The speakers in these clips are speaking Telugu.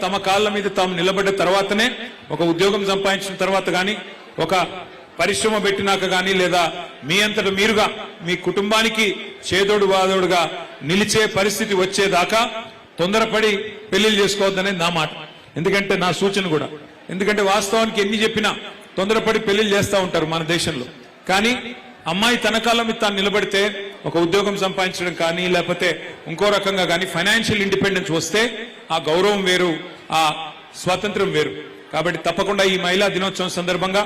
తమ కాళ్ళ మీద తాము నిలబడ్డ తర్వాతనే ఒక ఉద్యోగం సంపాదించిన తర్వాత గాని ఒక పరిశ్రమ పెట్టినాక గాని లేదా మీ అంతట మీరుగా మీ కుటుంబానికి చేదోడు వాదోడుగా నిలిచే పరిస్థితి వచ్చేదాకా తొందరపడి పెళ్లిళ్ళు చేసుకోవద్దనేది నా మాట. ఎందుకంటే నా సూచన కూడా. ఎందుకంటే వాస్తవానికి ఎన్ని చెప్పినా తొందరపడి పెళ్లిళ్ళు చేస్తూ ఉంటారు మన దేశంలో. కానీ అమ్మాయి తన కాళ్ళ మీద తాను నిలబడితే ఒక ఉద్యోగం సంపాదించడం కానీ లేకపోతే ఇంకో రకంగా కానీ ఫైనాన్షియల్ ఇండిపెండెన్స్ వస్తే ఆ గౌరవం వేరు, ఆ స్వాతంత్రం వేరు. కాబట్టి తప్పకుండా ఈ మహిళా దినోత్సవం సందర్భంగా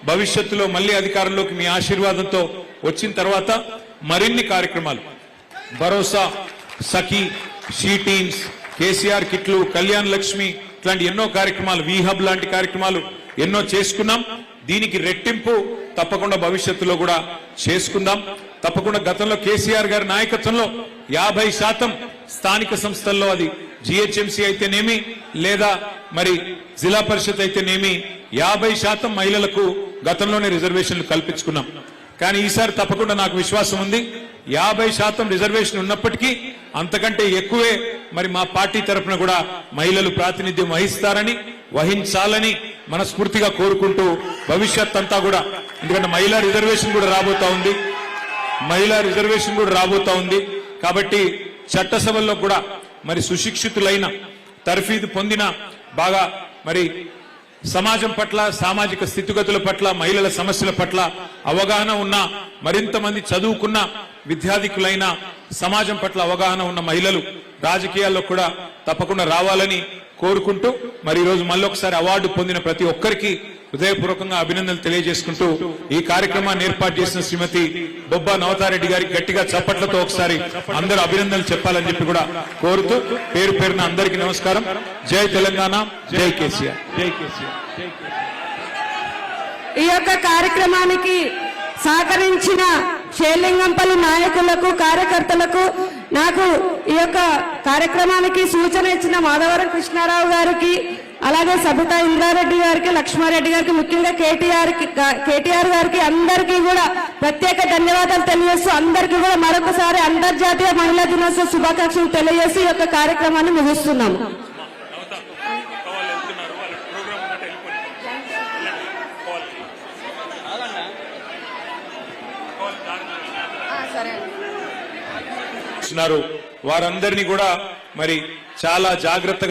భవిష్యత్తులో మళ్లీ అధికారంలోకి మీ ఆశీర్వాదంతో వచ్చిన తర్వాత మరిన్ని కార్యక్రమాలు, భరోసా, సఖీ, షీ టీమ్స్, కేసీఆర్ కిట్లు, కళ్యాణ్ లక్ష్మి ఇట్లాంటి ఎన్నో కార్యక్రమాలు, వీహబ్ లాంటి కార్యక్రమాలు ఎన్నో చేసుకున్నాం. దీనికి రెట్టింపు తప్పకుండా భవిష్యత్తులో కూడా చేసుకుందాం. తప్పకుండా గతంలో కేసీఆర్ గారి నాయకత్వంలో 50% స్థానిక సంస్థల్లో, అది జిహెచ్ఎంసీ అయితేనేమి లేదా మరి జిల్లా పరిషత్ అయితేనేమి 50% మహిళలకు గతంలోనే రిజర్వేషన్లు కల్పించుకున్నాం. కానీ ఈసారి తప్పకుండా నాకు విశ్వాసం ఉంది 50% రిజర్వేషన్ ఉన్నప్పటికీ అంతకంటే ఎక్కువే మరి మా పార్టీ తరఫున కూడా మహిళలు ప్రాతినిధ్యం వహిస్తారని, వహించాలని మనస్ఫూర్తిగా కోరుకుంటూ భవిష్యత్ అంతా కూడా, ఎందుకంటే మహిళా రిజర్వేషన్ కూడా రాబోతా ఉంది కాబట్టి చట్టసభల్లో కూడా మరి సుశిక్షితులైన, తర్ఫీదు పొందిన, బాగా మరి సమాజం పట్ల, సామాజిక స్థితిగతుల పట్ల, మహిళల సమస్యల పట్ల అవగాహన ఉన్న, మరింత మంది చదువుకున్న విద్యార్థికులైన, సమాజం పట్ల అవగాహన ఉన్న మహిళలు రాజకీయాల్లో కూడా తప్పకుండా రావాలని కోరుకుంటూ మరి ఈరోజు మళ్ళొకసారి అవార్డు పొందిన ప్రతి ఒక్కరికి హృదయపూర్వకంగా అభినందనలు తెలియజేసుకుంటూ ఈ కార్యక్రమాన్ని ఏర్పాటు చేసిన శ్రీమతి బొబ్బా నవతారెడ్డి గారికి గట్టిగా చప్పట్లతో ఒకసారి అందరూ అభినందనలు చెప్పాలని చెప్పి కూడా కోరుతూ పేరు పేరున అందరికీ నమస్కారం. జై తెలంగాణ, జై కేసీఆర్. ఈ యొక్క కార్యక్రమానికి సహకరించిన షేర్లింగంపల్లి నాయకులకు, కార్యకర్తలకు, నాకు ఈ యొక్క కార్యక్రమానికి సూచన ఇచ్చిన మాధవరం కృష్ణారావు గారికి, అలాగే సబితా ఇంద్రారెడ్డి గారికి, లక్ష్మారెడ్డి గారికి, ముఖ్యంగా కేటీఆర్ గారికి అందరికీ కూడా ప్రత్యేక ధన్యవాదాలు తెలియజేస్తూ అందరికీ కూడా మరొకసారి అంతర్జాతీయ మహిళా దినోత్సవ శుభాకాంక్షలు తెలియజేసి ఈ యొక్క కార్యక్రమాన్ని ముగిస్తున్నాము. వారందరినీ కూడా మరి చాలా జాగ్రత్తగా